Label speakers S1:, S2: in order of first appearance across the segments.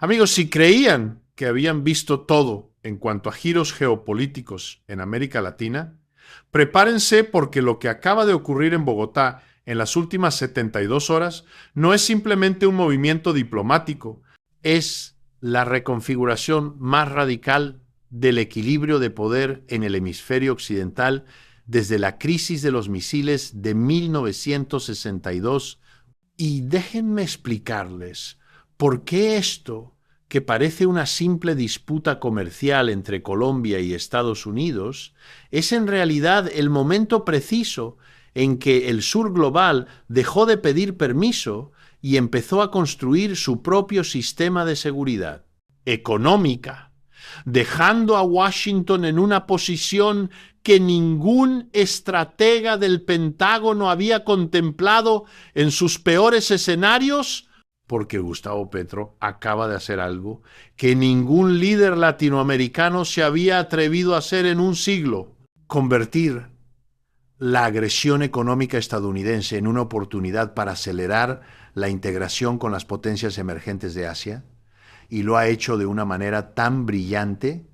S1: Amigos, si creían que habían visto todo en cuanto a giros geopolíticos en América Latina, prepárense porque lo que acaba de ocurrir en Bogotá en las últimas 72 horas no es simplemente un movimiento diplomático, es la reconfiguración más radical del equilibrio de poder en el hemisferio occidental desde la crisis de los misiles de 1962. Y déjenme explicarles por qué esto, que parece una simple disputa comercial entre Colombia y Estados Unidos, es en realidad el momento preciso en que el sur global dejó de pedir permiso y empezó a construir su propio sistema de seguridad económica, dejando a Washington en una posición que ningún estratega del Pentágono había contemplado en sus peores escenarios, porque Gustavo Petro acaba de hacer algo que ningún líder latinoamericano se había atrevido a hacer en un siglo: convertir la agresión económica estadounidense en una oportunidad para acelerar la integración con las potencias emergentes de Asia, y lo ha hecho de una manera tan brillante,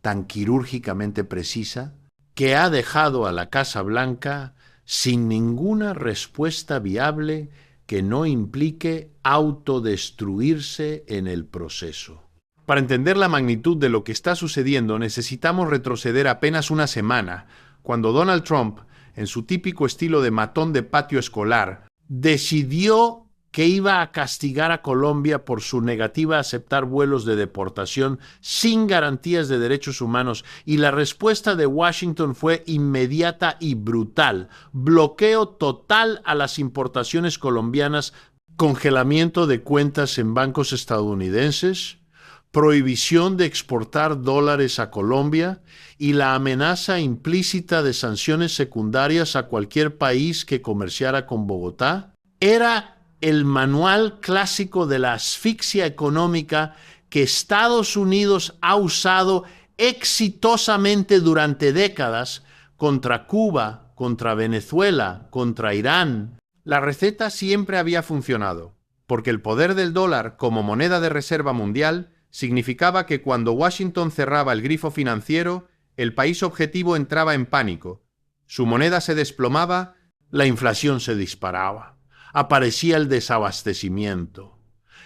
S1: tan quirúrgicamente precisa, que ha dejado a la Casa Blanca sin ninguna respuesta viable que no implique autodestruirse en el proceso. Para entender la magnitud de lo que está sucediendo, necesitamos retroceder apenas una semana, cuando Donald Trump, en su típico estilo de matón de patio escolar, decidió que iba a castigar a Colombia por su negativa a aceptar vuelos de deportación sin garantías de derechos humanos, y la respuesta de Washington fue inmediata y brutal: bloqueo total a las importaciones colombianas, congelamiento de cuentas en bancos estadounidenses, prohibición de exportar dólares a Colombia y la amenaza implícita de sanciones secundarias a cualquier país que comerciara con Bogotá. Era el manual clásico de la asfixia económica que Estados Unidos ha usado exitosamente durante décadas contra Cuba, contra Venezuela, contra Irán. La receta siempre había funcionado, porque el poder del dólar como moneda de reserva mundial significaba que cuando Washington cerraba el grifo financiero, el país objetivo entraba en pánico, su moneda se desplomaba, la inflación se disparaba, aparecía el desabastecimiento.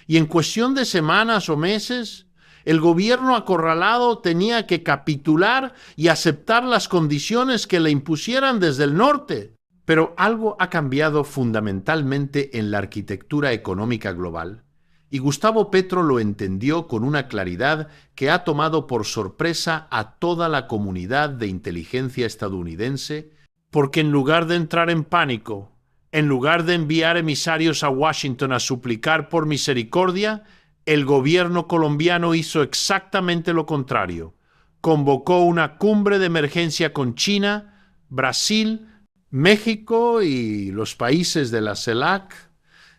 S1: Y en cuestión de semanas o meses, el gobierno acorralado tenía que capitular y aceptar las condiciones que le impusieran desde el norte. Pero algo ha cambiado fundamentalmente en la arquitectura económica global, y Gustavo Petro lo entendió con una claridad que ha tomado por sorpresa a toda la comunidad de inteligencia estadounidense, porque en lugar de entrar en pánico, en lugar de enviar emisarios a Washington a suplicar por misericordia, el gobierno colombiano hizo exactamente lo contrario. Convocó una cumbre de emergencia con China, Brasil, México y los países de la CELAC,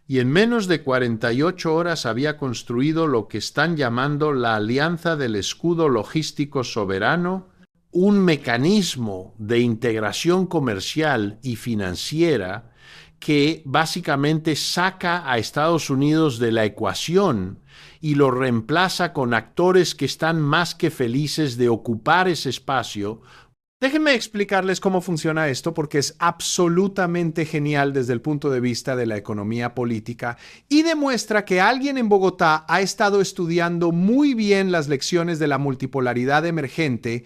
S1: y en menos de 48 horas había construido lo que están llamando la Alianza del Escudo Logístico Soberano, un mecanismo de integración comercial y financiera que básicamente saca a Estados Unidos de la ecuación y lo reemplaza con actores que están más que felices de ocupar ese espacio.
S2: Déjenme explicarles cómo funciona esto, porque es absolutamente genial desde el punto de vista de la economía política y demuestra que alguien en Bogotá ha estado estudiando muy bien las lecciones de la multipolaridad emergente.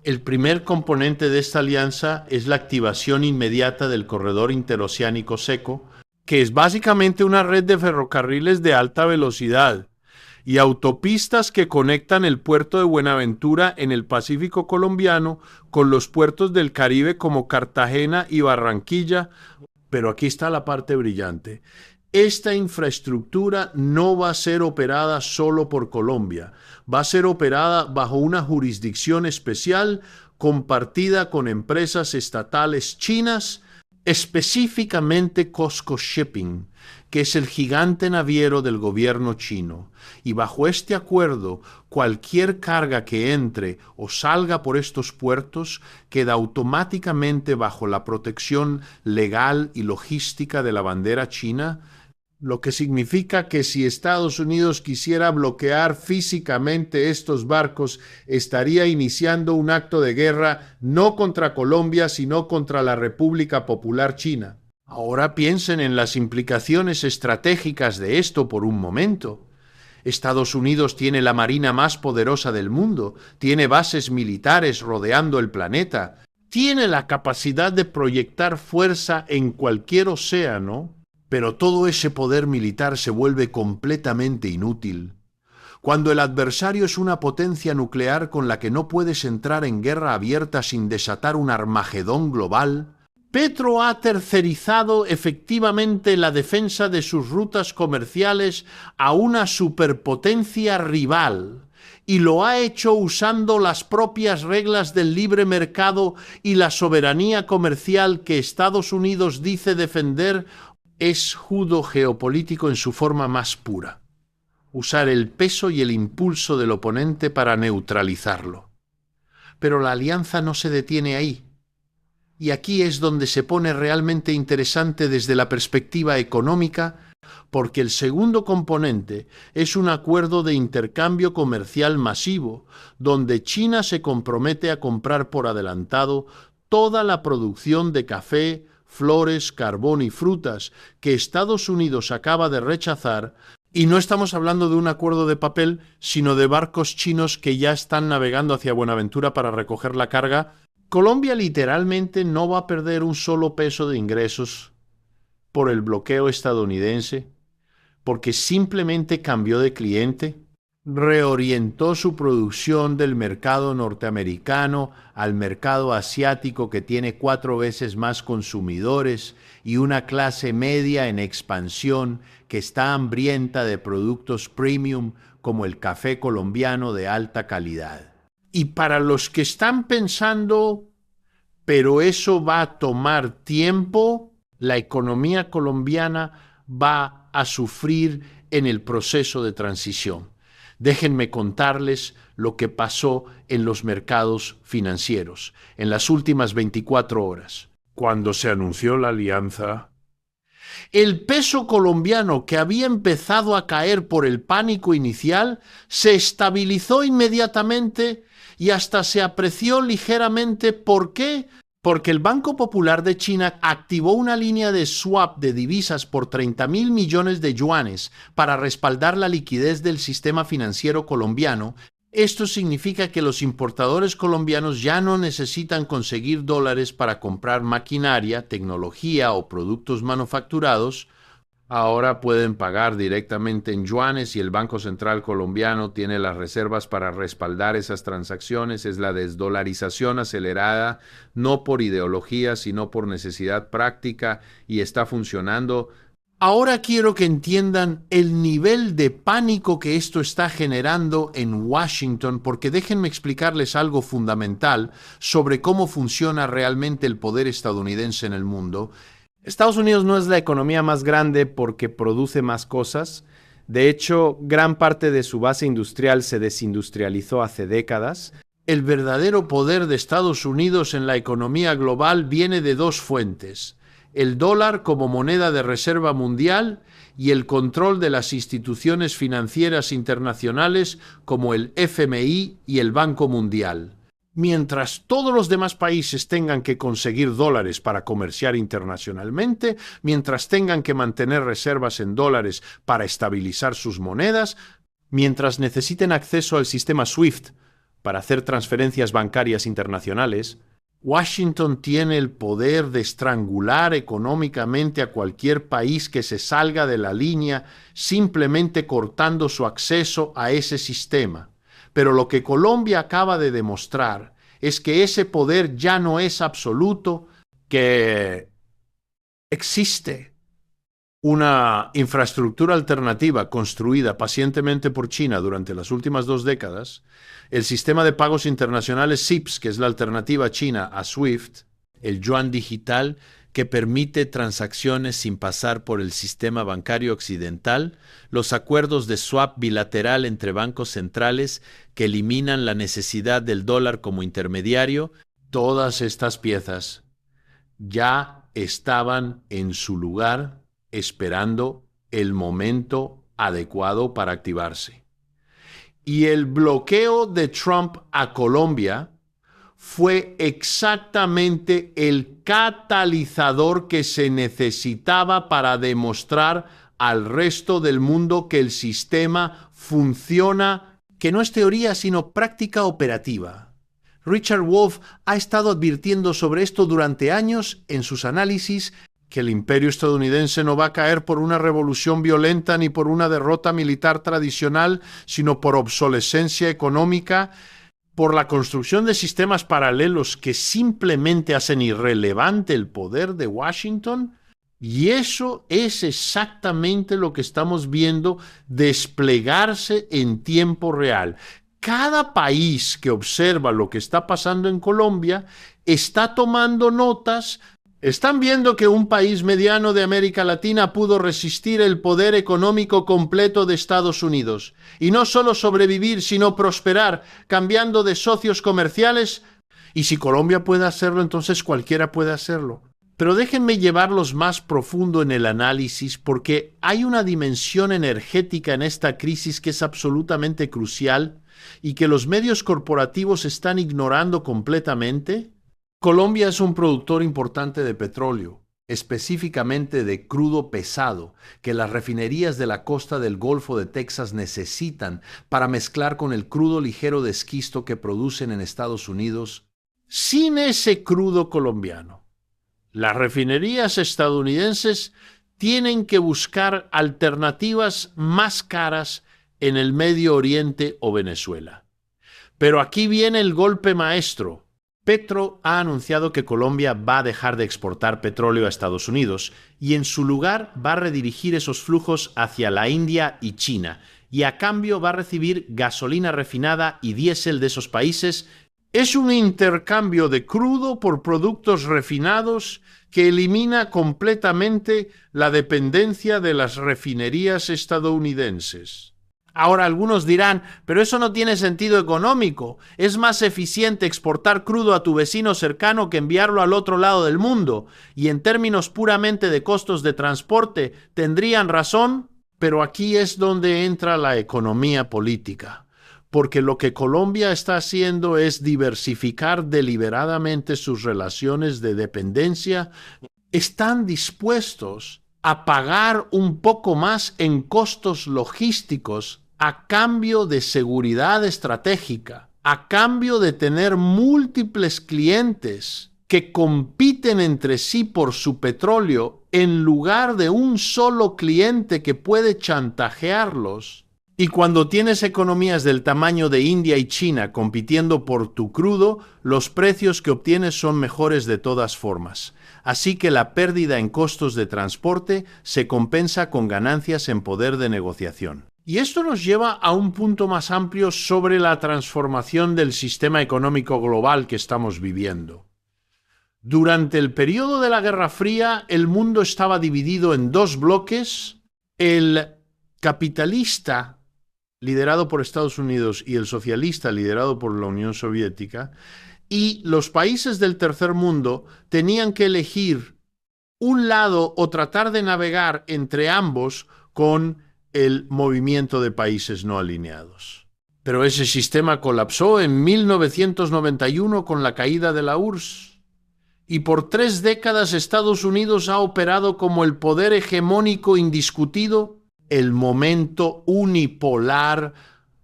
S1: El primer componente de esta alianza es la activación inmediata del corredor interoceánico seco, que es básicamente una red de ferrocarriles de alta velocidad y autopistas que conectan el puerto de Buenaventura en el Pacífico colombiano con los puertos del Caribe como Cartagena y Barranquilla. Pero aquí está la parte brillante. Esta infraestructura no va a ser operada solo por Colombia, va a ser operada bajo una jurisdicción especial compartida con empresas estatales chinas, específicamente COSCO Shipping, que es el gigante naviero del gobierno chino. Y bajo este acuerdo, cualquier carga que entre o salga por estos puertos queda automáticamente bajo la protección legal y logística de la bandera china, lo que significa que si Estados Unidos quisiera bloquear físicamente estos barcos, estaría iniciando un acto de guerra no contra Colombia, sino contra la República Popular China. Ahora piensen en las implicaciones estratégicas de esto por un momento. Estados Unidos tiene la marina más poderosa del mundo, tiene bases militares rodeando el planeta, tiene la capacidad de proyectar fuerza en cualquier océano, pero todo ese poder militar se vuelve completamente inútil. Cuando el adversario es una potencia nuclear con la que no puedes entrar en guerra abierta sin desatar un Armagedón global, Petro ha tercerizado efectivamente la defensa de sus rutas comerciales a una superpotencia rival y lo ha hecho usando las propias reglas del libre mercado y la soberanía comercial que Estados Unidos dice defender. Es judo geopolítico en su forma más pura. Usar el peso y el impulso del oponente para neutralizarlo. Pero la alianza no se detiene ahí. Y aquí es donde se pone realmente interesante desde la perspectiva económica, porque el segundo componente es un acuerdo de intercambio comercial masivo, donde China se compromete a comprar por adelantado toda la producción de café, flores, carbón y frutas que Estados Unidos acaba de rechazar, y no estamos hablando de un acuerdo de papel, sino de barcos chinos que ya están navegando hacia Buenaventura para recoger la carga. Colombia literalmente no va a perder un solo peso de ingresos por el bloqueo estadounidense, porque simplemente cambió de cliente, reorientó su producción del mercado norteamericano al mercado asiático, que tiene 4 veces más consumidores y una clase media en expansión que está hambrienta de productos premium como el café colombiano de alta calidad. Y para los que están pensando, pero eso va a tomar tiempo, la economía colombiana va a sufrir en el proceso de transición. Déjenme contarles lo que pasó en los mercados financieros en las últimas 24 horas. Cuando se anunció la alianza, el peso colombiano, que había empezado a caer por el pánico inicial, se estabilizó inmediatamente y hasta se apreció ligeramente. ¿Por qué? Porque el Banco Popular de China activó una línea de swap de divisas por 30.000 millones de yuanes para respaldar la liquidez del sistema financiero colombiano. Esto significa que los importadores colombianos ya no necesitan conseguir dólares para comprar maquinaria, tecnología o productos manufacturados. Ahora pueden pagar directamente en yuanes y el Banco Central colombiano tiene las reservas para respaldar esas transacciones. Es la desdolarización acelerada, no por ideología, sino por necesidad práctica, y está funcionando. Ahora quiero que entiendan el nivel de pánico que esto está generando en Washington, porque déjenme explicarles algo fundamental sobre cómo funciona realmente el poder estadounidense en el mundo.
S2: Estados Unidos no es la economía más grande porque produce más cosas. De hecho, gran parte de su base industrial se desindustrializó hace décadas.
S1: El verdadero poder de Estados Unidos en la economía global viene de 2 fuentes: el dólar como moneda de reserva mundial y el control de las instituciones financieras internacionales como el FMI y el Banco Mundial. Mientras todos los demás países tengan que conseguir dólares para comerciar internacionalmente, mientras tengan que mantener reservas en dólares para estabilizar sus monedas, mientras necesiten acceso al sistema SWIFT para hacer transferencias bancarias internacionales, Washington tiene el poder de estrangular económicamente a cualquier país que se salga de la línea, simplemente cortando su acceso a ese sistema. Pero lo que Colombia acaba de demostrar es que ese poder ya no es absoluto, que existe una infraestructura alternativa construida pacientemente por China durante las últimas 2 décadas, el sistema de pagos internacionales SIPS, que es la alternativa china a SWIFT, el yuan digital, que permite transacciones sin pasar por el sistema bancario occidental, los acuerdos de swap bilateral entre bancos centrales que eliminan la necesidad del dólar como intermediario. Todas estas piezas ya estaban en su lugar esperando el momento adecuado para activarse. Y el bloqueo de Trump a Colombia fue exactamente el catalizador que se necesitaba para demostrar al resto del mundo que el sistema funciona, que no es teoría sino práctica operativa. Richard Wolff ha estado advirtiendo sobre esto durante años en sus análisis, que el imperio estadounidense no va a caer por una revolución violenta ni por una derrota militar tradicional, sino por obsolescencia económica, por la construcción de sistemas paralelos que simplemente hacen irrelevante el poder de Washington. Y eso es exactamente lo que estamos viendo desplegarse en tiempo real. Cada país que observa lo que está pasando en Colombia está tomando notas. Están viendo que un país mediano de América Latina pudo resistir el poder económico completo de Estados Unidos. Y no solo sobrevivir, sino prosperar, cambiando de socios comerciales. Y si Colombia puede hacerlo, entonces cualquiera puede hacerlo. Pero déjenme llevarlos más profundo en el análisis, porque hay una dimensión energética en esta crisis que es absolutamente crucial y que los medios corporativos están ignorando completamente. Colombia es un productor importante de petróleo, específicamente de crudo pesado, que las refinerías de la costa del Golfo de Texas necesitan para mezclar con el crudo ligero de esquisto que producen en Estados Unidos. Sin ese crudo colombiano, las refinerías estadounidenses tienen que buscar alternativas más caras en el Medio Oriente o Venezuela. Pero aquí viene el golpe maestro. Petro ha anunciado que Colombia va a dejar de exportar petróleo a Estados Unidos y en su lugar va a redirigir esos flujos hacia la India y China, y a cambio va a recibir gasolina refinada y diésel de esos países. Es un intercambio de crudo por productos refinados que elimina completamente la dependencia de las refinerías estadounidenses. Ahora algunos dirán, pero eso no tiene sentido económico. Es más eficiente exportar crudo a tu vecino cercano que enviarlo al otro lado del mundo. Y en términos puramente de costos de transporte, ¿tendrían razón? Pero aquí es donde entra la economía política. Porque lo que Colombia está haciendo es diversificar deliberadamente sus relaciones de dependencia. Están dispuestos a pagar un poco más en costos logísticos a cambio de seguridad estratégica, a cambio de tener múltiples clientes que compiten entre sí por su petróleo en lugar de un solo cliente que puede chantajearlos. Y cuando tienes economías del tamaño de India y China compitiendo por tu crudo, los precios que obtienes son mejores de todas formas. Así que la pérdida en costos de transporte se compensa con ganancias en poder de negociación. Y esto nos lleva a un punto más amplio sobre la transformación del sistema económico global que estamos viviendo. Durante el periodo de la Guerra Fría, el mundo estaba dividido en dos bloques: el capitalista, liderado por Estados Unidos, y el socialista, liderado por la Unión Soviética, y los países del tercer mundo tenían que elegir un lado o tratar de navegar entre ambos con el movimiento de países no alineados. Pero ese sistema colapsó en 1991 con la caída de la URSS. Y por 3 décadas Estados Unidos ha operado como el poder hegemónico indiscutido, el momento unipolar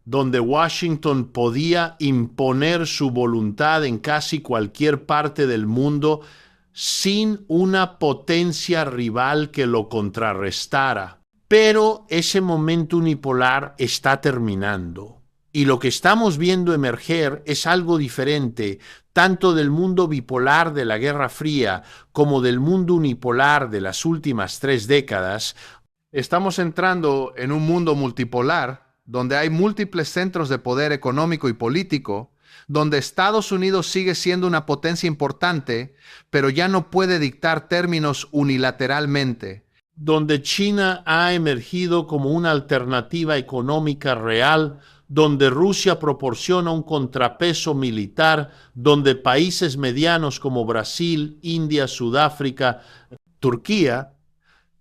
S1: donde Washington podía imponer su voluntad en casi cualquier parte del mundo sin una potencia rival que lo contrarrestara. Pero ese momento unipolar está terminando. Y lo que estamos viendo emerger es algo diferente, tanto del mundo bipolar de la Guerra Fría como del mundo unipolar de las últimas 3 décadas. Estamos entrando en un mundo multipolar, donde hay múltiples centros de poder económico y político, donde Estados Unidos sigue siendo una potencia importante, pero ya no puede dictar términos unilateralmente. Donde China ha emergido como una alternativa económica real, donde Rusia proporciona un contrapeso militar, donde países medianos como Brasil, India, Sudáfrica, Turquía,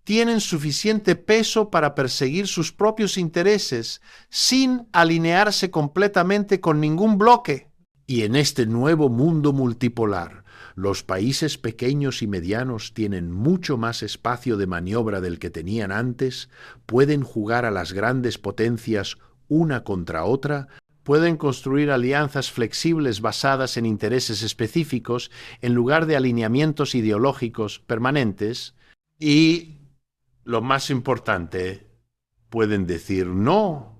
S2: tienen suficiente peso para perseguir sus propios intereses sin alinearse completamente con ningún bloque.
S1: Y en este nuevo mundo multipolar, los países pequeños y medianos tienen mucho más espacio de maniobra del que tenían antes, pueden jugar a las grandes potencias una contra otra, pueden construir alianzas flexibles basadas en intereses específicos en lugar de alineamientos ideológicos permanentes y, lo más importante, pueden decir no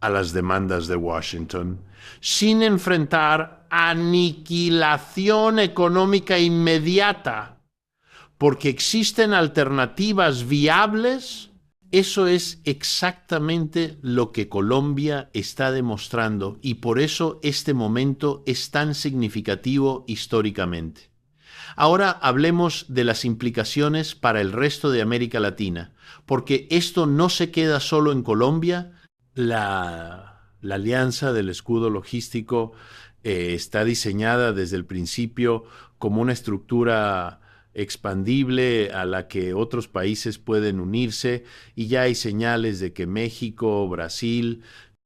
S1: a las demandas de Washington sin enfrentar aniquilación económica inmediata, porque existen alternativas viables. Eso es exactamente lo que Colombia está demostrando y por eso este momento es tan significativo históricamente. Ahora hablemos de las implicaciones para el resto de América Latina, porque esto no se queda solo en Colombia. La alianza del escudo logístico está diseñada desde el principio como una estructura expandible a la que otros países pueden unirse y ya hay señales de que México, Brasil,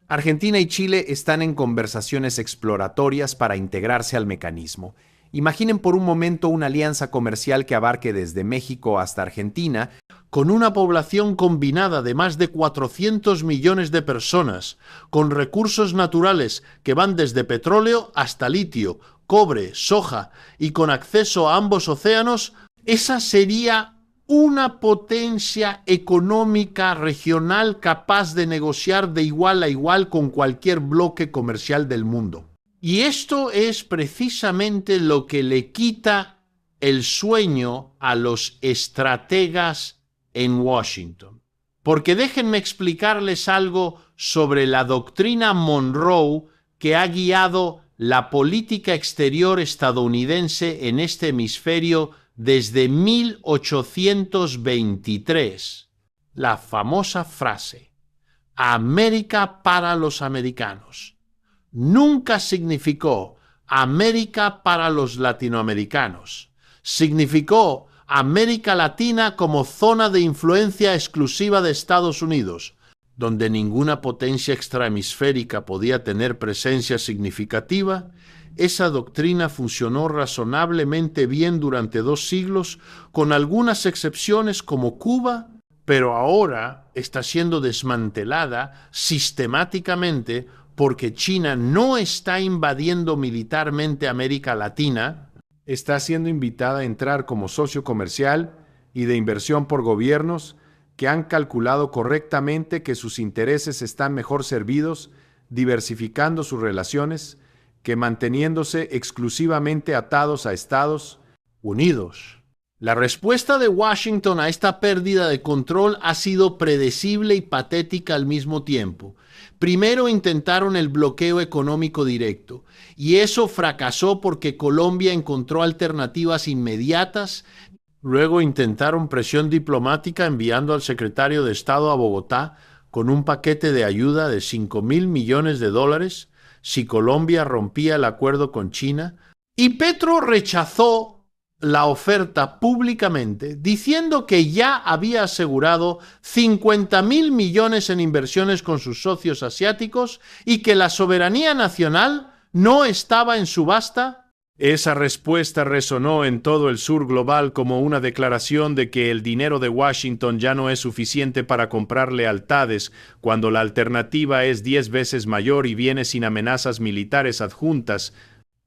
S2: Argentina y Chile están en conversaciones exploratorias para integrarse al mecanismo. Imaginen por un momento una alianza comercial que abarque desde México hasta Argentina,
S1: con una población combinada de más de 400 millones de personas, con recursos naturales que van desde petróleo hasta litio, cobre, soja y con acceso a ambos océanos. Esa sería una potencia económica regional capaz de negociar de igual a igual con cualquier bloque comercial del mundo. Y esto es precisamente lo que le quita el sueño a los estrategas en Washington. Porque déjenme explicarles algo sobre la doctrina Monroe que ha guiado la política exterior estadounidense en este hemisferio desde 1823. La famosa frase, América para los americanos, nunca significó América para los latinoamericanos. Significó América Latina como zona de influencia exclusiva de Estados Unidos, donde ninguna potencia extrahemisférica podía tener presencia significativa. Esa doctrina funcionó razonablemente bien durante 2 siglos, con algunas excepciones como Cuba, pero ahora está siendo desmantelada sistemáticamente porque China no está invadiendo militarmente América Latina,
S2: está siendo invitada a entrar como socio comercial y de inversión por gobiernos que han calculado correctamente que sus intereses están mejor servidos diversificando sus relaciones que manteniéndose exclusivamente atados a Estados Unidos.
S1: La respuesta de Washington a esta pérdida de control ha sido predecible y patética al mismo tiempo. Primero intentaron el bloqueo económico directo, y eso fracasó porque Colombia encontró alternativas inmediatas. Luego intentaron presión diplomática enviando al secretario de Estado a Bogotá con un paquete de ayuda de $5,000 millones si Colombia rompía el acuerdo con China. Y Petro rechazó la oferta públicamente, diciendo que ya había asegurado $50,000 millones en inversiones con sus socios asiáticos y que la soberanía nacional no estaba en subasta.
S2: Esa respuesta resonó en todo el sur global como una declaración de que el dinero de Washington ya no es suficiente para comprar lealtades, cuando la alternativa es 10 veces mayor y viene sin amenazas militares adjuntas.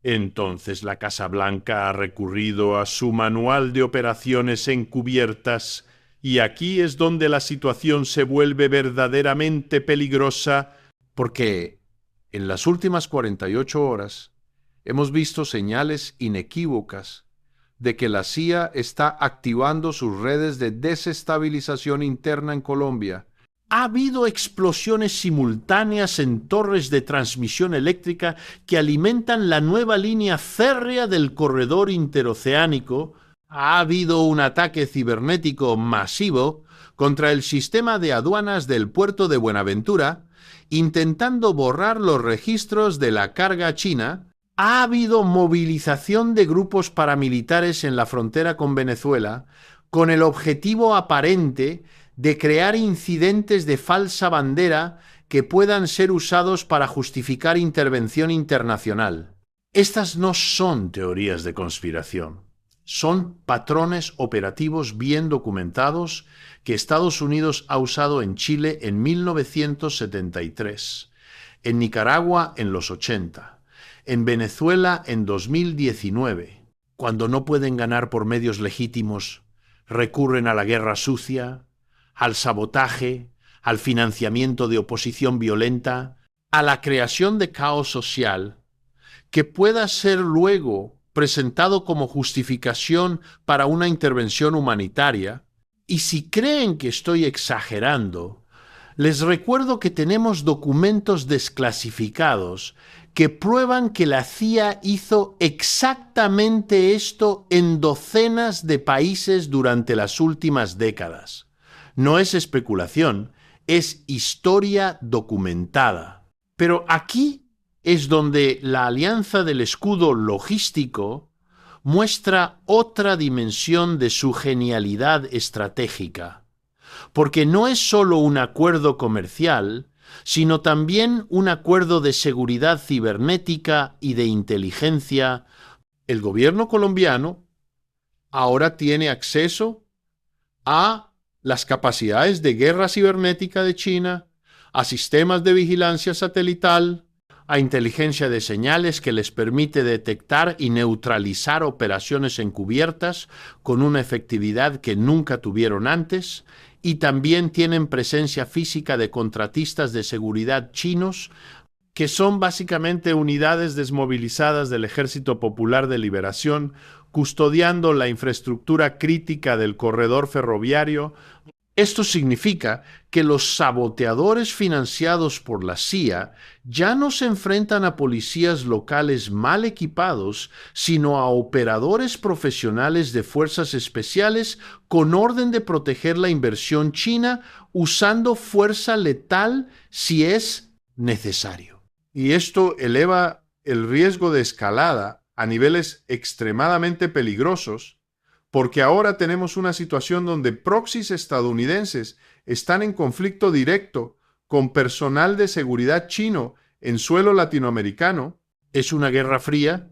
S2: Entonces la Casa Blanca ha recurrido a su manual de operaciones encubiertas, y aquí es donde la situación se vuelve verdaderamente peligrosa, porque en las últimas 48 horas hemos visto señales inequívocas de que la CIA está activando sus redes de desestabilización interna en Colombia.
S1: Ha habido explosiones simultáneas en torres de transmisión eléctrica que alimentan la nueva línea férrea del corredor interoceánico. Ha habido un ataque cibernético masivo contra el sistema de aduanas del puerto de Buenaventura, intentando borrar los registros de la carga china. Ha habido movilización de grupos paramilitares en la frontera con Venezuela,
S2: con el objetivo aparente de crear incidentes de falsa bandera que puedan ser usados para justificar intervención internacional. Estas no son teorías de conspiración, son patrones operativos bien documentados que Estados Unidos ha usado en Chile en 1973, en Nicaragua en los 80, en Venezuela en 2019. Cuando no pueden ganar por medios legítimos, recurren a la guerra sucia, al sabotaje, al financiamiento de oposición violenta, a la creación de caos social que pueda ser luego presentado como justificación para una intervención humanitaria. Y si creen que estoy exagerando, les recuerdo que tenemos documentos desclasificados que prueban que la CIA hizo exactamente esto en docenas de países durante las últimas décadas. No es especulación, es historia documentada. Pero aquí es donde la alianza del escudo logístico muestra otra dimensión de su genialidad estratégica. Porque no es solo un acuerdo comercial, sino también un acuerdo de seguridad cibernética y de inteligencia. El gobierno colombiano ahora tiene acceso a las capacidades de guerra cibernética de China, a sistemas de vigilancia satelital, a inteligencia de señales que les permite detectar y neutralizar operaciones encubiertas con una efectividad que nunca tuvieron antes, y también tienen presencia física de contratistas de seguridad chinos, que son básicamente unidades desmovilizadas del Ejército Popular de Liberación, custodiando la infraestructura crítica del corredor ferroviario. Esto significa que los saboteadores financiados por la CIA ya no se enfrentan a policías locales mal equipados, sino a operadores profesionales de fuerzas especiales con orden de proteger la inversión china usando fuerza letal si es necesario. Y esto eleva el riesgo de escalada a niveles extremadamente peligrosos, porque ahora tenemos una situación donde proxies estadounidenses están en conflicto directo con personal de seguridad chino en suelo latinoamericano. Es una guerra fría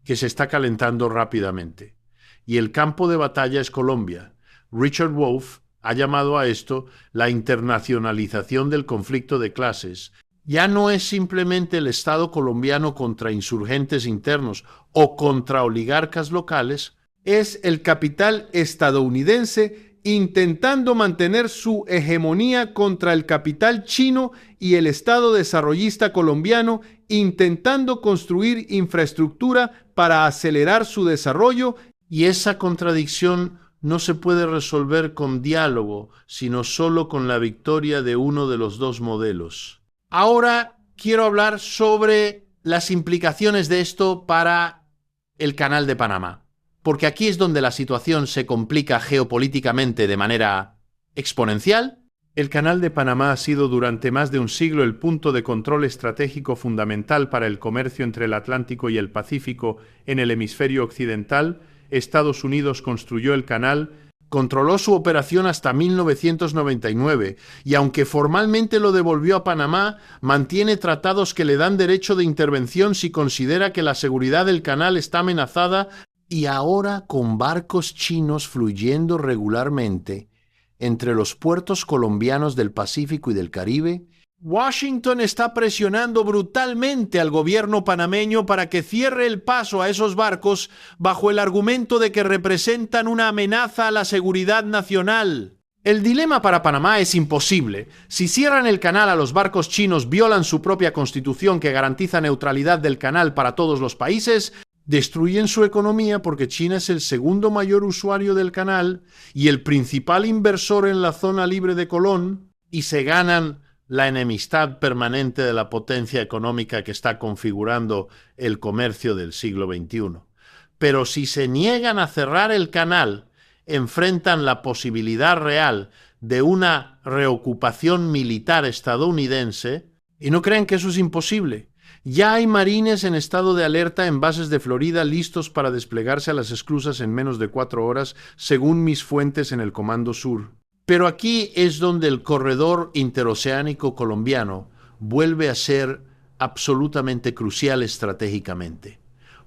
S2: que se está calentando rápidamente. Y el campo de batalla es Colombia. Richard Wolff ha llamado a esto la internacionalización del conflicto de clases. Ya no es simplemente el Estado colombiano contra insurgentes internos o contra oligarcas locales, es el capital estadounidense intentando mantener su hegemonía contra el capital chino y el Estado desarrollista colombiano intentando construir infraestructura para acelerar su desarrollo, y esa contradicción no se puede resolver con diálogo, sino solo con la victoria de uno de los dos modelos. Ahora quiero hablar sobre las implicaciones de esto para el Canal de Panamá, porque aquí es donde la situación se complica geopolíticamente de manera exponencial. El Canal de Panamá ha sido durante más de un siglo el punto de control estratégico fundamental para el comercio entre el Atlántico y el Pacífico en el hemisferio occidental. Estados Unidos construyó el canal, controló su operación hasta 1999 y aunque formalmente lo devolvió a Panamá, mantiene tratados que le dan derecho de intervención si considera que la seguridad del canal está amenazada. Y ahora, con barcos chinos fluyendo regularmente entre los puertos colombianos del Pacífico y del Caribe, Washington está presionando brutalmente al gobierno panameño para que cierre el paso a esos barcos bajo el argumento de que representan una amenaza a la seguridad nacional. El dilema para Panamá es imposible. Si cierran el canal a los barcos chinos, violan su propia constitución que garantiza neutralidad del canal para todos los países, destruyen su economía porque China es el segundo mayor usuario del canal y el principal inversor en la zona libre de Colón, y se ganan la enemistad permanente de la potencia económica que está configurando el comercio del siglo XXI. Pero si se niegan a cerrar el canal, enfrentan la posibilidad real de una reocupación militar estadounidense, y no creen que eso es imposible.
S1: Ya hay marines en estado de alerta en bases de Florida listos para desplegarse a las esclusas en menos de 4 horas, según mis fuentes en el Comando Sur. Pero aquí es donde el corredor interoceánico colombiano vuelve a ser absolutamente crucial estratégicamente,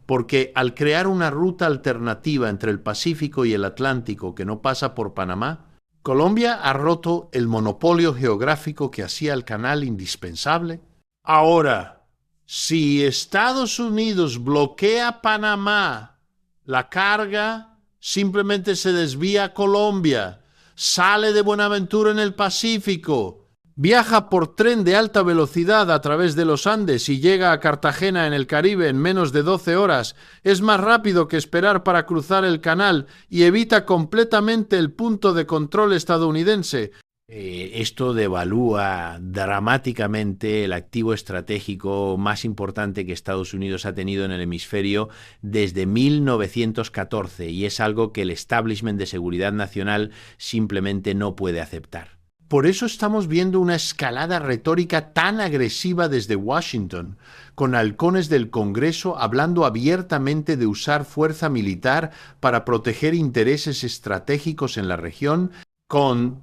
S1: porque al crear una ruta alternativa entre el Pacífico y el Atlántico que no pasa por Panamá, Colombia ha roto el monopolio geográfico que hacía el canal indispensable. Ahora, si Estados Unidos bloquea Panamá, la carga simplemente se desvía a Colombia, sale de Buenaventura en el Pacífico, viaja por tren de alta velocidad a través de los Andes y llega a Cartagena en el Caribe en menos de 12 horas. Es más rápido que esperar para cruzar el canal y evita completamente el punto de control estadounidense. Esto devalúa dramáticamente el activo estratégico más importante que Estados Unidos ha tenido en el hemisferio desde 1914 y es algo que el establishment de seguridad nacional simplemente no puede aceptar. Por eso estamos viendo una escalada retórica tan agresiva desde Washington, con halcones del Congreso hablando abiertamente de usar fuerza militar para proteger intereses estratégicos en la región, con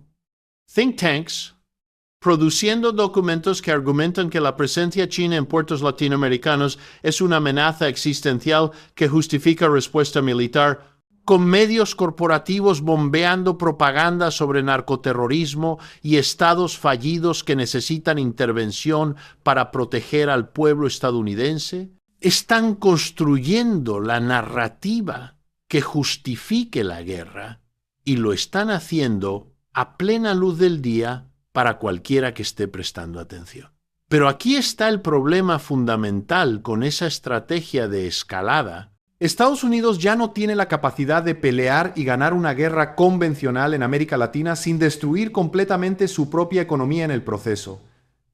S1: think tanks produciendo documentos que argumentan que la presencia china en puertos latinoamericanos es una amenaza existencial que justifica respuesta militar, con medios corporativos bombeando propaganda sobre narcoterrorismo y estados fallidos que necesitan intervención para proteger al pueblo estadounidense. Están construyendo la narrativa que justifique la guerra y lo están haciendo a plena luz del día para cualquiera que esté prestando atención. Pero aquí está el problema fundamental con esa estrategia de escalada.
S2: Estados Unidos ya no tiene la capacidad de pelear y ganar una guerra convencional en América Latina sin destruir completamente su propia economía en el proceso.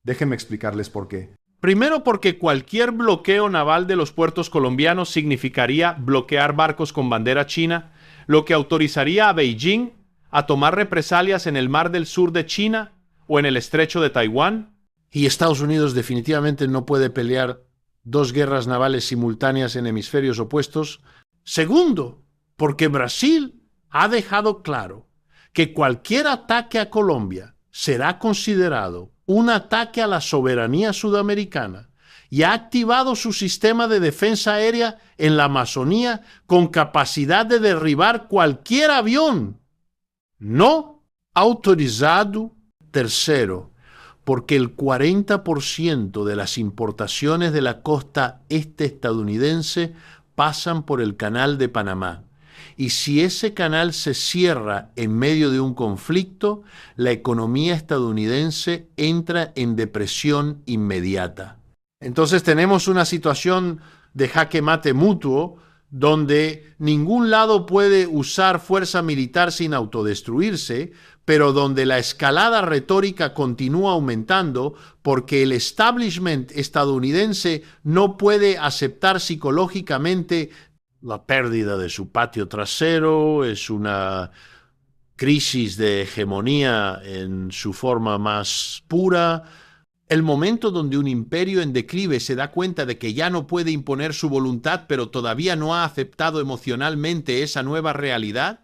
S2: Déjenme explicarles por qué.
S1: Primero, porque cualquier bloqueo naval de los puertos colombianos significaría bloquear barcos con bandera china, lo que autorizaría a Beijing a tomar represalias en el Mar del Sur de China o en el Estrecho de Taiwán. Y Estados Unidos definitivamente no puede pelear 2 guerras navales simultáneas en hemisferios opuestos. Segundo, porque Brasil ha dejado claro que cualquier ataque a Colombia será considerado un ataque a la soberanía sudamericana y ha activado su sistema de defensa aérea en la Amazonía con capacidad de derribar cualquier avión no autorizado. Tercero, porque el 40% de las importaciones de la costa este estadounidense pasan por el Canal de Panamá. Y si ese canal se cierra en medio de un conflicto, la economía estadounidense entra en depresión inmediata. Entonces tenemos una situación de jaque mate mutuo, donde ningún lado puede usar fuerza militar sin autodestruirse, pero donde la escalada retórica continúa aumentando porque el establishment estadounidense no puede aceptar psicológicamente la pérdida de su patio trasero, es una crisis de hegemonía en su forma más pura. El momento donde un imperio en declive se da cuenta de que ya no puede imponer su voluntad, pero todavía no ha aceptado emocionalmente esa nueva realidad.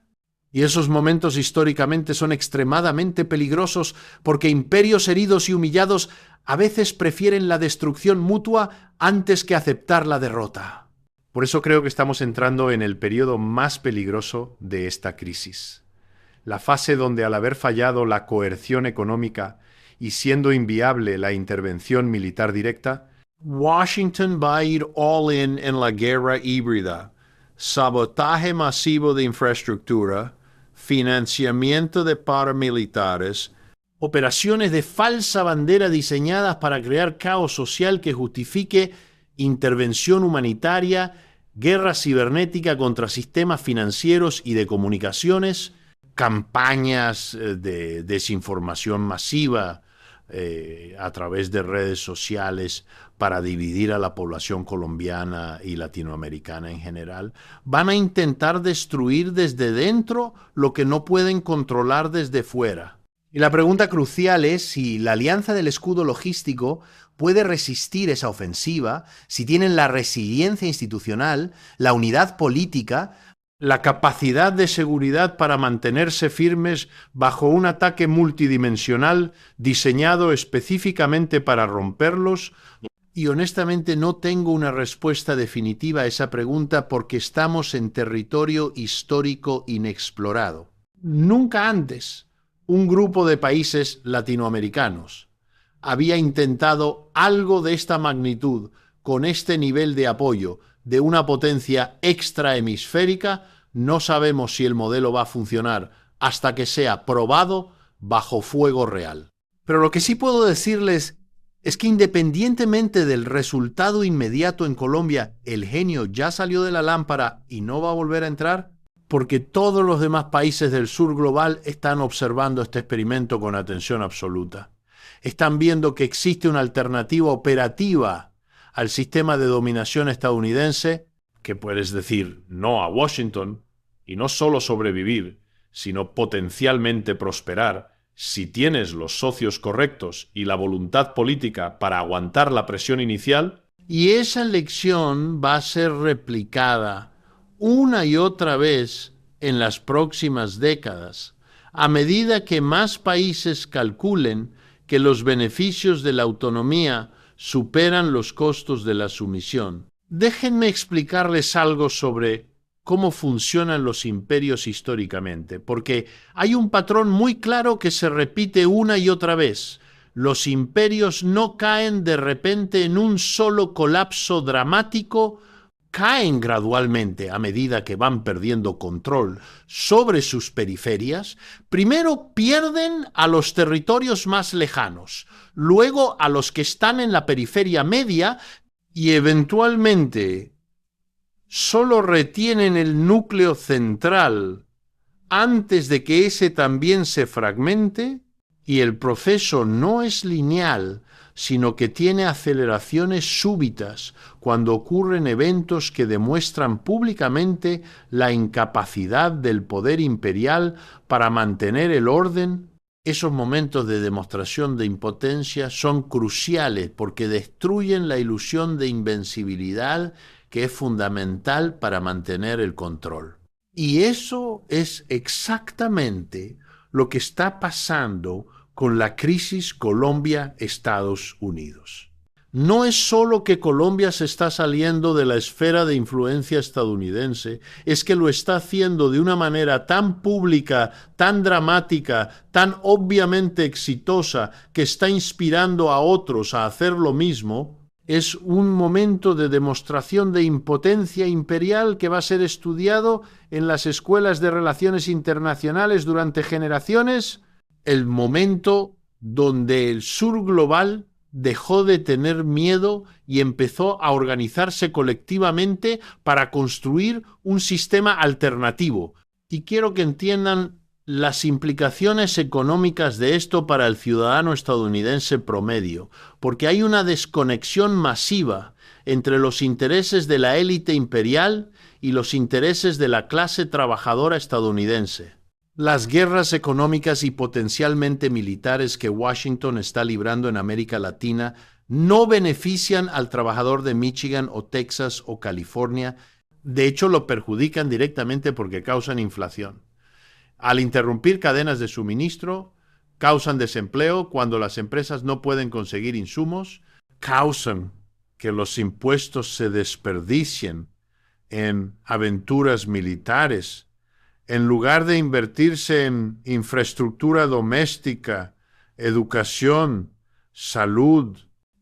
S1: Y esos momentos históricamente son extremadamente peligrosos porque imperios heridos y humillados a veces prefieren la destrucción mutua antes que aceptar la derrota. Por eso creo que estamos entrando en el periodo más peligroso de esta crisis. La fase donde, al haber fallado la coerción económica y siendo inviable la intervención militar directa, Washington va a ir all in en la guerra híbrida, sabotaje masivo de infraestructura, financiamiento de paramilitares, operaciones de falsa bandera diseñadas para crear caos social que justifique intervención humanitaria, guerra cibernética contra sistemas financieros y de comunicaciones, campañas de desinformación masiva a través de redes sociales para dividir a la población colombiana y latinoamericana en general. Van a intentar destruir desde dentro lo que no pueden controlar desde fuera.
S2: Y la pregunta crucial es si la alianza del escudo logístico puede resistir esa ofensiva, si tienen la resiliencia institucional, la unidad política,
S1: la capacidad de seguridad para mantenerse firmes bajo un ataque multidimensional diseñado específicamente para romperlos. Y honestamente no tengo una respuesta definitiva a esa pregunta porque estamos en territorio histórico inexplorado. Nunca antes un grupo de países latinoamericanos había intentado algo de esta magnitud con este nivel de apoyo de una potencia extrahemisférica. No sabemos si el modelo va a funcionar hasta que sea probado bajo fuego real. Pero lo que sí puedo decirles es que independientemente del resultado inmediato en Colombia, el genio ya salió de la lámpara y no va a volver a entrar, porque todos los demás países del sur global están observando este experimento con atención absoluta. Están viendo que existe una alternativa operativa al sistema de dominación estadounidense, que puedes decir no a Washington, y no solo sobrevivir, sino potencialmente prosperar, si tienes los socios correctos y la voluntad política para aguantar la presión inicial. Y esa lección va a ser replicada una y otra vez en las próximas décadas, a medida que más países calculen que los beneficios de la autonomía superan los costos de la sumisión. Déjenme explicarles algo sobre cómo funcionan los imperios históricamente, porque hay un patrón muy claro que se repite una y otra vez. Los imperios no caen de repente en un solo colapso dramático, caen gradualmente a medida que van perdiendo control sobre sus periferias. Primero pierden a los territorios más lejanos, luego a los que están en la periferia media y eventualmente solo retienen el núcleo central antes de que ese también se fragmente, y el proceso no es lineal, sino que tiene aceleraciones súbitas cuando ocurren eventos que demuestran públicamente la incapacidad del poder imperial para mantener el orden. Esos momentos de demostración de impotencia son cruciales porque destruyen la ilusión de invencibilidad que es fundamental para mantener el control. Y eso es exactamente lo que está pasando con la crisis Colombia-Estados Unidos. No es solo que Colombia se está saliendo de la esfera de influencia estadounidense, es que lo está haciendo de una manera tan pública, tan dramática, tan obviamente exitosa, que está inspirando a otros a hacer lo mismo. Es un momento de demostración de impotencia imperial que va a ser estudiado en las escuelas de relaciones internacionales durante generaciones. El momento donde el sur global dejó de tener miedo y empezó a organizarse colectivamente para construir un sistema alternativo. Y quiero que entiendan las implicaciones económicas de esto para el ciudadano estadounidense promedio, porque hay una desconexión masiva entre los intereses de la élite imperial y los intereses de la clase trabajadora estadounidense. Las guerras económicas y potencialmente militares que Washington está librando en América Latina no benefician al trabajador de Michigan o Texas o California. De hecho, lo perjudican directamente porque causan inflación. Al interrumpir cadenas de suministro, causan desempleo cuando las empresas no pueden conseguir insumos, causan que los impuestos se desperdicien en aventuras militares, en lugar de invertirse en infraestructura doméstica, educación, salud.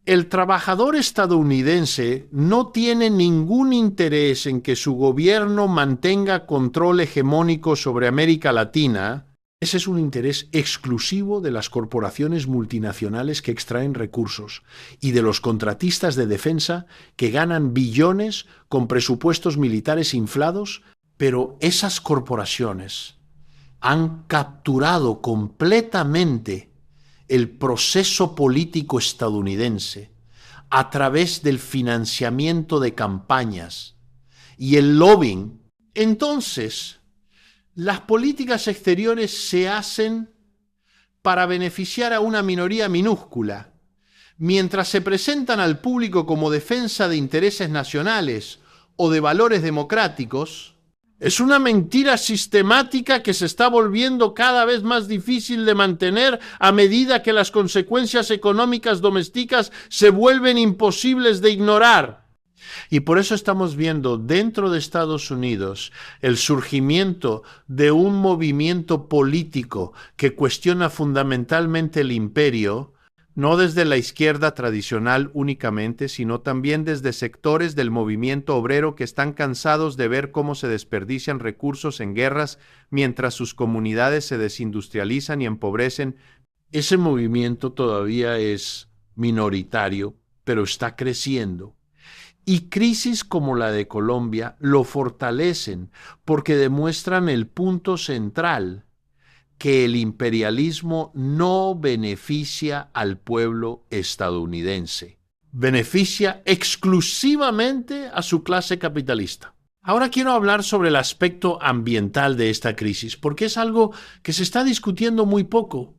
S1: El trabajador estadounidense no tiene ningún interés en que su gobierno mantenga control hegemónico sobre América Latina. Ese es un interés exclusivo de las corporaciones multinacionales que extraen recursos y de los contratistas de defensa que ganan billones con presupuestos militares inflados. Pero esas corporaciones han capturado completamente el proceso político estadounidense a través del financiamiento de campañas y el lobbying. Entonces, las políticas exteriores se hacen para beneficiar a una minoría minúscula,
S2: mientras se presentan al público como defensa de intereses nacionales o de valores democráticos, es una mentira sistemática que se está volviendo cada vez más difícil de mantener a medida que las consecuencias económicas domésticas se vuelven imposibles de ignorar. Y por eso estamos viendo dentro de Estados Unidos el surgimiento de un movimiento político que cuestiona fundamentalmente el imperio, no desde la izquierda tradicional únicamente, sino también desde sectores del movimiento obrero que están cansados de ver cómo se desperdician recursos en guerras mientras sus comunidades se desindustrializan y empobrecen. Ese movimiento todavía es minoritario, pero está creciendo. Y crisis como la de Colombia lo fortalecen porque demuestran el punto central, que el imperialismo no beneficia al pueblo estadounidense. Beneficia exclusivamente a su clase capitalista. Ahora quiero hablar sobre el aspecto ambiental de esta crisis, porque es algo que se está discutiendo muy poco,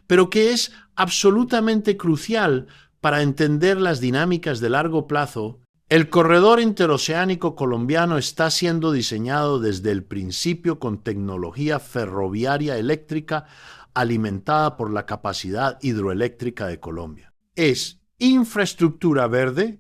S2: pero que es absolutamente crucial para entender las dinámicas de largo plazo. El corredor interoceánico colombiano está siendo diseñado desde el principio con tecnología ferroviaria eléctrica alimentada por la capacidad hidroeléctrica de Colombia. Es infraestructura verde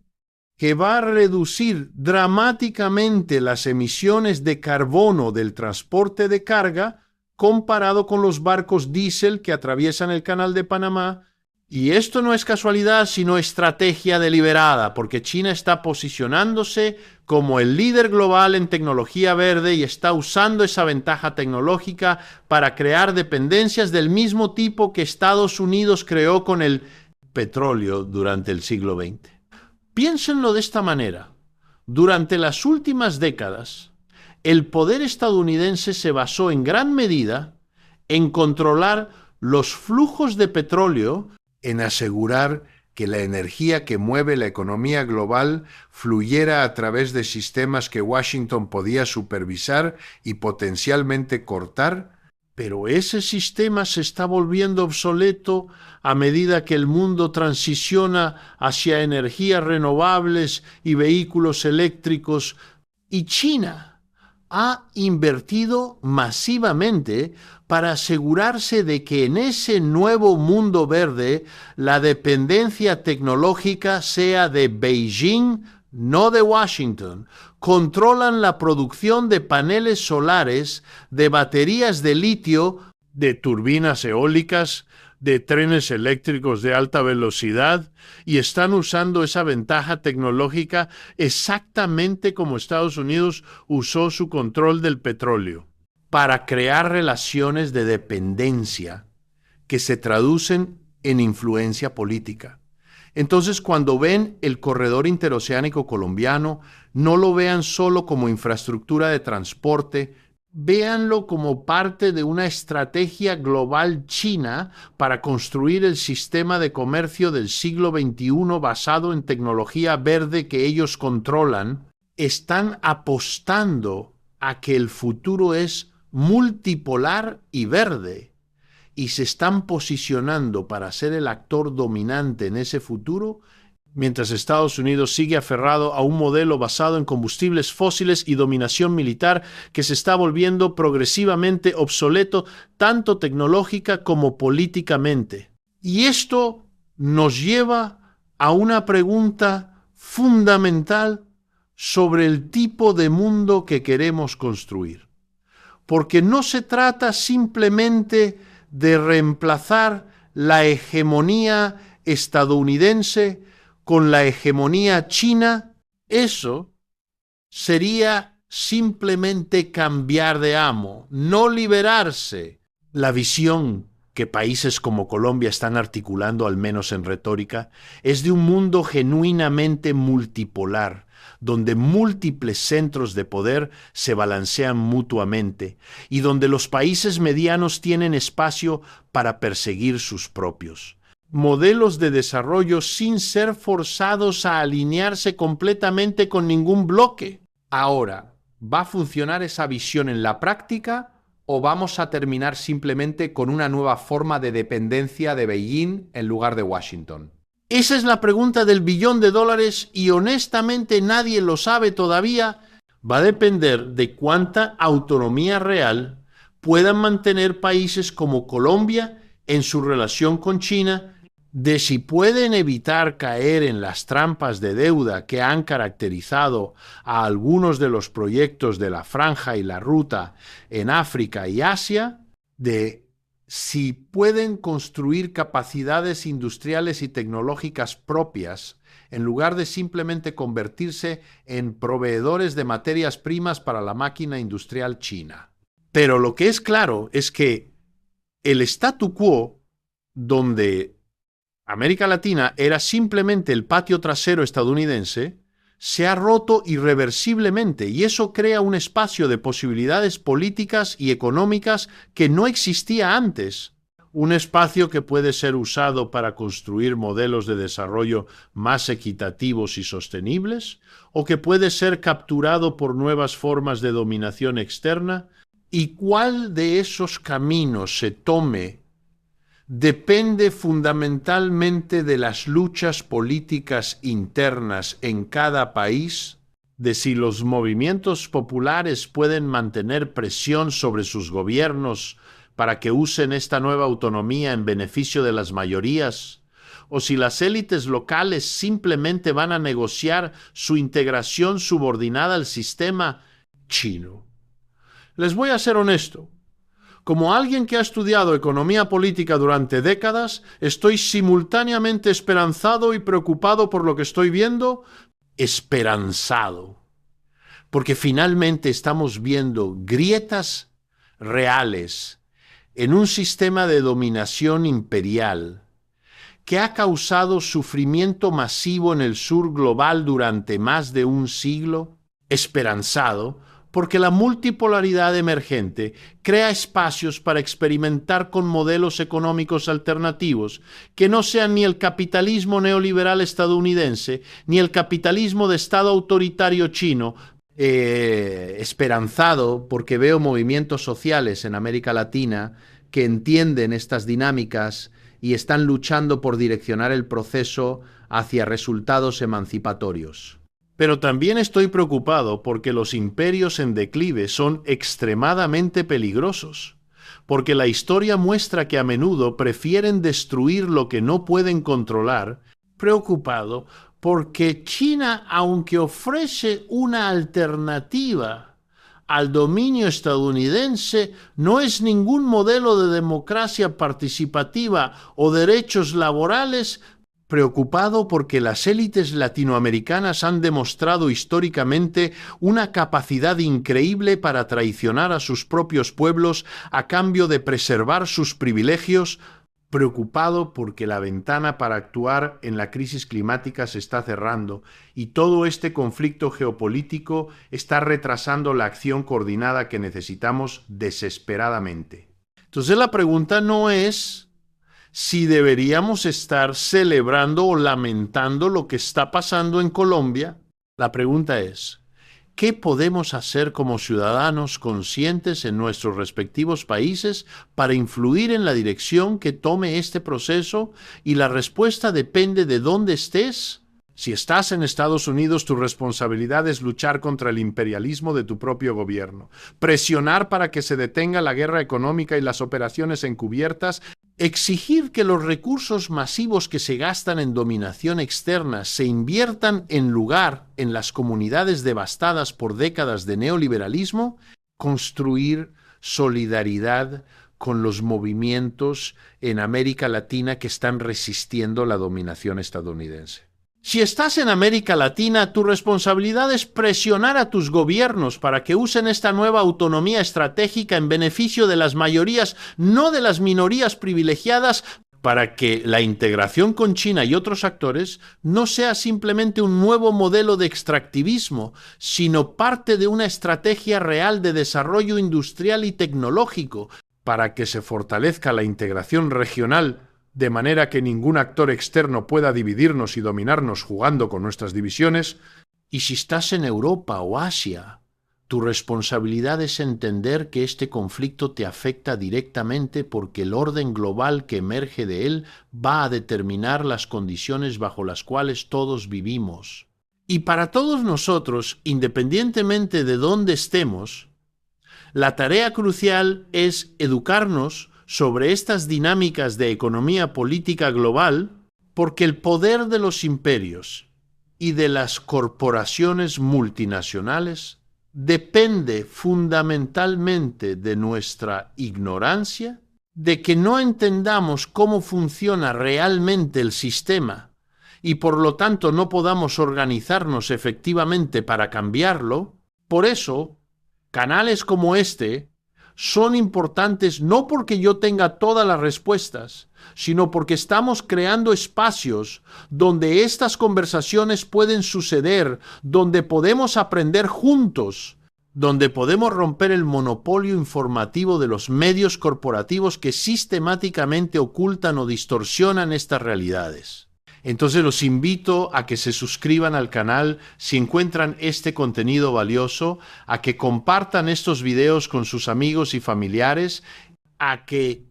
S2: que va a reducir dramáticamente las emisiones de carbono del transporte de carga comparado con los barcos diésel que atraviesan el Canal de Panamá. Y esto no es casualidad, sino estrategia deliberada, porque China está posicionándose como el líder global en tecnología verde y está usando esa ventaja tecnológica para crear dependencias del mismo tipo que Estados Unidos creó con el petróleo durante el siglo XX. Piénsenlo de esta manera. Durante las últimas décadas, el poder estadounidense se basó en gran medida en controlar los flujos de petróleo, en asegurar que la energía que mueve la economía global fluyera a través de sistemas que Washington podía supervisar y potencialmente cortar, pero ese sistema se está volviendo obsoleto a medida que el mundo transiciona hacia energías renovables y vehículos eléctricos, y China ha invertido masivamente para asegurarse de que en ese nuevo mundo verde la dependencia tecnológica sea de Beijing, no de Washington. Controlan la producción de paneles solares, de baterías de litio, de turbinas eólicas, de trenes eléctricos de alta velocidad, y están usando esa ventaja tecnológica exactamente como Estados Unidos usó su control del petróleo, para crear relaciones de dependencia que se traducen en influencia política. Entonces, cuando ven el corredor interoceánico colombiano, no lo vean solo como infraestructura de transporte, véanlo como parte de una estrategia global china para construir el sistema de comercio del siglo XXI basado en tecnología verde que ellos controlan. Están apostando a que el futuro es multipolar y verde, y se están posicionando para ser el actor dominante en ese futuro, mientras Estados Unidos sigue aferrado a un modelo basado en combustibles fósiles y dominación militar que se está volviendo progresivamente obsoleto tanto tecnológica como políticamente. Y esto nos lleva a una pregunta fundamental sobre el tipo de mundo que queremos construir. Porque no se trata simplemente de reemplazar la hegemonía estadounidense con la hegemonía china. Eso sería simplemente cambiar de amo, no liberarse. La visión que países como Colombia están articulando, al menos en retórica, es de un mundo genuinamente multipolar, donde múltiples centros de poder se balancean mutuamente y donde los países medianos tienen espacio para perseguir sus propios modelos de desarrollo sin ser forzados a alinearse completamente con ningún bloque. Ahora, ¿va a funcionar esa visión en la práctica o vamos a terminar simplemente con una nueva forma de dependencia de Beijing en lugar de Washington?
S1: Esa es la pregunta del $1 billón y honestamente nadie lo sabe todavía. Va a depender de cuánta autonomía real puedan mantener países como Colombia en su relación con China, de si pueden evitar caer en las trampas de deuda que han caracterizado a algunos de los proyectos de la Franja y la Ruta en África y Asia, de si pueden construir capacidades industriales y tecnológicas propias en lugar de simplemente convertirse en proveedores de materias primas para la máquina industrial china. Pero lo que es claro es que el statu quo, donde América Latina era simplemente el patio trasero estadounidense, se ha roto irreversiblemente y eso crea un espacio de posibilidades políticas y económicas que no existía antes. Un espacio que puede ser usado para construir modelos de desarrollo más equitativos y sostenibles, o que puede ser capturado por nuevas formas de dominación externa. ¿Y cuál de esos caminos se tome depende fundamentalmente de las luchas políticas internas en cada país, de si los movimientos populares pueden mantener presión sobre sus gobiernos para que usen esta nueva autonomía en beneficio de las mayorías, o si las élites locales simplemente van a negociar su integración subordinada al sistema chino. Les voy a ser honesto. Como alguien que ha estudiado economía política durante décadas, estoy simultáneamente esperanzado y preocupado por lo que estoy viendo. Esperanzado. Porque finalmente estamos viendo grietas reales en un sistema de dominación imperial que ha causado sufrimiento masivo en el sur global durante más de un siglo. Esperanzado porque la multipolaridad emergente crea espacios para experimentar con modelos económicos alternativos que no sean ni el capitalismo neoliberal estadounidense ni el capitalismo de Estado autoritario chino. Esperanzado porque veo movimientos sociales en América Latina que entienden estas dinámicas y están luchando por direccionar el proceso hacia resultados emancipatorios. Pero también estoy preocupado porque los imperios en declive son extremadamente peligrosos, porque la historia muestra que a menudo prefieren destruir lo que no pueden controlar. Preocupado porque China, aunque ofrece una alternativa al dominio estadounidense, no es ningún modelo de democracia participativa o derechos laborales. Preocupado porque las élites latinoamericanas han demostrado históricamente una capacidad increíble para traicionar a sus propios pueblos a cambio de preservar sus privilegios. Preocupado porque la ventana para actuar en la crisis climática se está cerrando y todo este conflicto geopolítico está retrasando la acción coordinada que necesitamos desesperadamente. Entonces la pregunta no es si deberíamos estar celebrando o lamentando lo que está pasando en Colombia. La pregunta es, ¿qué podemos hacer como ciudadanos conscientes en nuestros respectivos países para influir en la dirección que tome este proceso? Y la respuesta depende de dónde estés. Si estás en Estados Unidos, tu responsabilidad es luchar contra el imperialismo de tu propio gobierno, presionar para que se detenga la guerra económica y las operaciones encubiertas, exigir que los recursos masivos que se gastan en dominación externa se inviertan en lugar en las comunidades devastadas por décadas de neoliberalismo, construir solidaridad con los movimientos en América Latina que están resistiendo la dominación estadounidense. Si estás en América Latina, tu responsabilidad es presionar a tus gobiernos para que usen esta nueva autonomía estratégica en beneficio de las mayorías, no de las minorías privilegiadas, para que la integración con China y otros actores no sea simplemente un nuevo modelo de extractivismo, sino parte de una estrategia real de desarrollo industrial y tecnológico, para que se fortalezca la integración regional de manera que ningún actor externo pueda dividirnos y dominarnos jugando con nuestras divisiones. Y si estás en Europa o Asia, Tu responsabilidad es entender que este conflicto te afecta directamente porque el orden global que emerge de él va a determinar las condiciones bajo las cuales todos vivimos. Y para todos nosotros, independientemente de dónde estemos, la tarea crucial es educarnos sobre estas dinámicas de economía política global, porque el poder de los imperios y de las corporaciones multinacionales depende fundamentalmente de nuestra ignorancia, de que no entendamos cómo funciona realmente el sistema y por lo tanto no podamos organizarnos efectivamente para cambiarlo. Por eso, canales como este son importantes no porque yo tenga todas las respuestas, sino porque estamos creando espacios donde estas conversaciones pueden suceder, donde podemos aprender juntos, donde podemos romper el monopolio informativo de los medios corporativos que sistemáticamente ocultan o distorsionan estas realidades. Entonces los invito a que se suscriban al canal si encuentran este contenido valioso, a que compartan estos videos con sus amigos y familiares, a que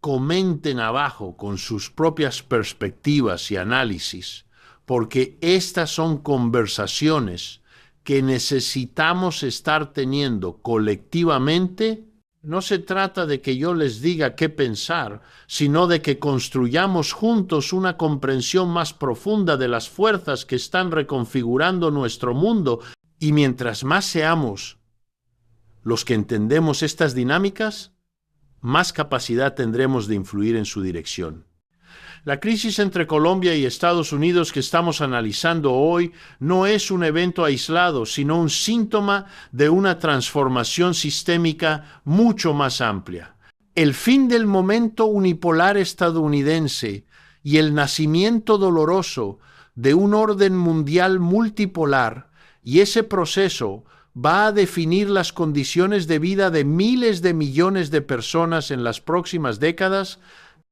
S1: comenten abajo con sus propias perspectivas y análisis, porque estas son conversaciones que necesitamos estar teniendo colectivamente. No se trata de que yo les diga qué pensar, sino de que construyamos juntos una comprensión más profunda de las fuerzas que están reconfigurando nuestro mundo. Y mientras más seamos los que entendemos estas dinámicas, más capacidad tendremos de influir en su dirección. La crisis entre Colombia y Estados Unidos que estamos analizando hoy no es un evento aislado, sino un síntoma de una transformación sistémica mucho más amplia. El fin del momento unipolar estadounidense y el nacimiento doloroso de un orden mundial multipolar, y ese proceso va a definir las condiciones de vida de miles de millones de personas en las próximas décadas,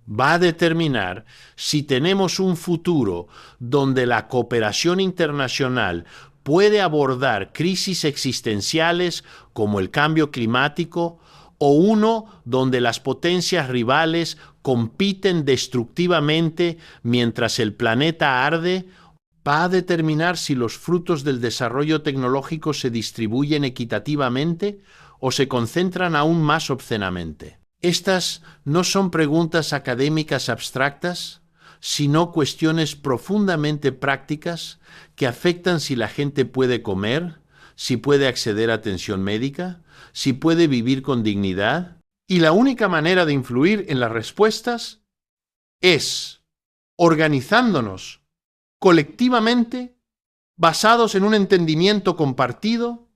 S1: va a determinar si tenemos un futuro donde la cooperación internacional puede abordar crisis existenciales como el cambio climático, o uno donde las potencias rivales compiten destructivamente mientras el planeta arde. Va a determinar si los frutos del desarrollo tecnológico se distribuyen equitativamente o se concentran aún más obscenamente. Estas no son preguntas académicas abstractas, sino cuestiones profundamente prácticas que afectan si la gente puede comer, si puede acceder a atención médica, si puede vivir con dignidad. Y la única manera de influir en las respuestas es organizándonos colectivamente, basados en un entendimiento compartido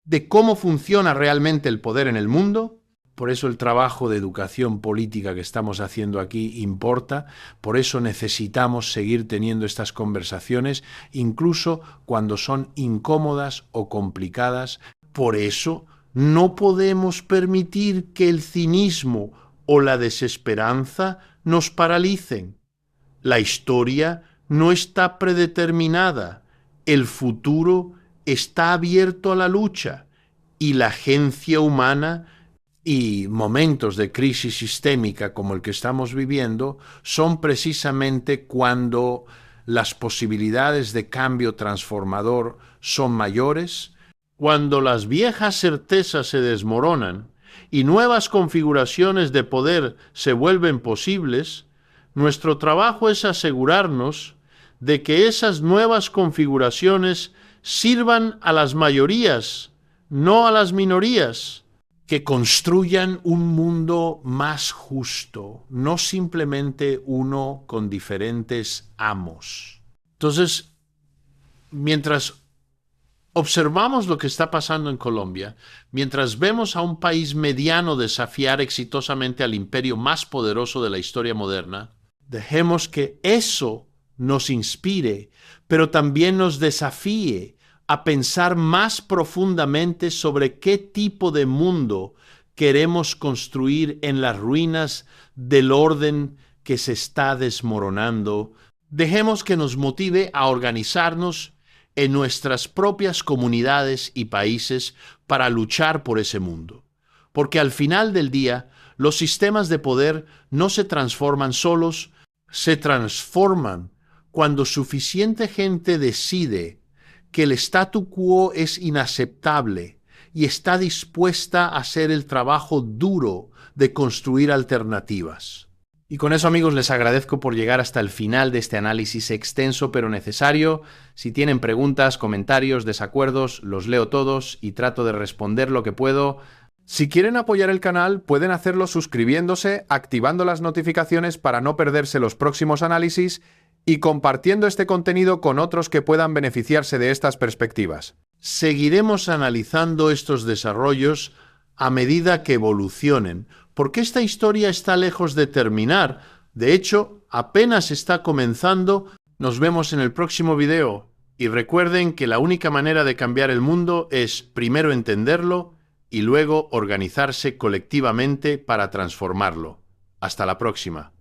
S1: de cómo funciona realmente el poder en el mundo. Por eso el trabajo de educación política que estamos haciendo aquí importa, por eso necesitamos seguir teniendo estas conversaciones, incluso cuando son incómodas o complicadas. Por eso no podemos permitir que el cinismo o la desesperanza nos paralicen. La historia no está predeterminada, el futuro está abierto a la lucha y la agencia humana y momentos de crisis sistémica como el que estamos viviendo son precisamente cuando las posibilidades de cambio transformador son mayores, cuando las viejas certezas se desmoronan y nuevas configuraciones de poder se vuelven posibles. Nuestro trabajo es asegurarnos de que esas nuevas configuraciones sirvan a las mayorías, no a las minorías, que construyan un mundo más justo, no simplemente uno con diferentes amos. Entonces, mientras observamos lo que está pasando en Colombia, mientras vemos a un país mediano desafiar exitosamente al imperio más poderoso de la historia moderna, dejemos que eso nos inspire, pero también nos desafíe a pensar más profundamente sobre qué tipo de mundo queremos construir en las ruinas del orden que se está desmoronando. Dejemos que nos motive a organizarnos en nuestras propias comunidades y países para luchar por ese mundo. Porque al final del día, los sistemas de poder no se transforman solos, se transforman cuando suficiente gente decide que el statu quo es inaceptable y está dispuesta a hacer el trabajo duro de construir alternativas.
S2: Y con eso, amigos, les agradezco por llegar hasta el final de este análisis extenso pero necesario. Si tienen preguntas, comentarios, desacuerdos, los leo todos y trato de responder lo que puedo. Si quieren apoyar el canal, pueden hacerlo suscribiéndose, activando las notificaciones para no perderse los próximos análisis y compartiendo este contenido con otros que puedan beneficiarse de estas perspectivas.
S1: Seguiremos analizando estos desarrollos a medida que evolucionen, porque esta historia está lejos de terminar. De hecho, apenas está comenzando. Nos vemos en el próximo video. Y recuerden que la única manera de cambiar el mundo es primero entenderlo y luego organizarse colectivamente para transformarlo. Hasta la próxima.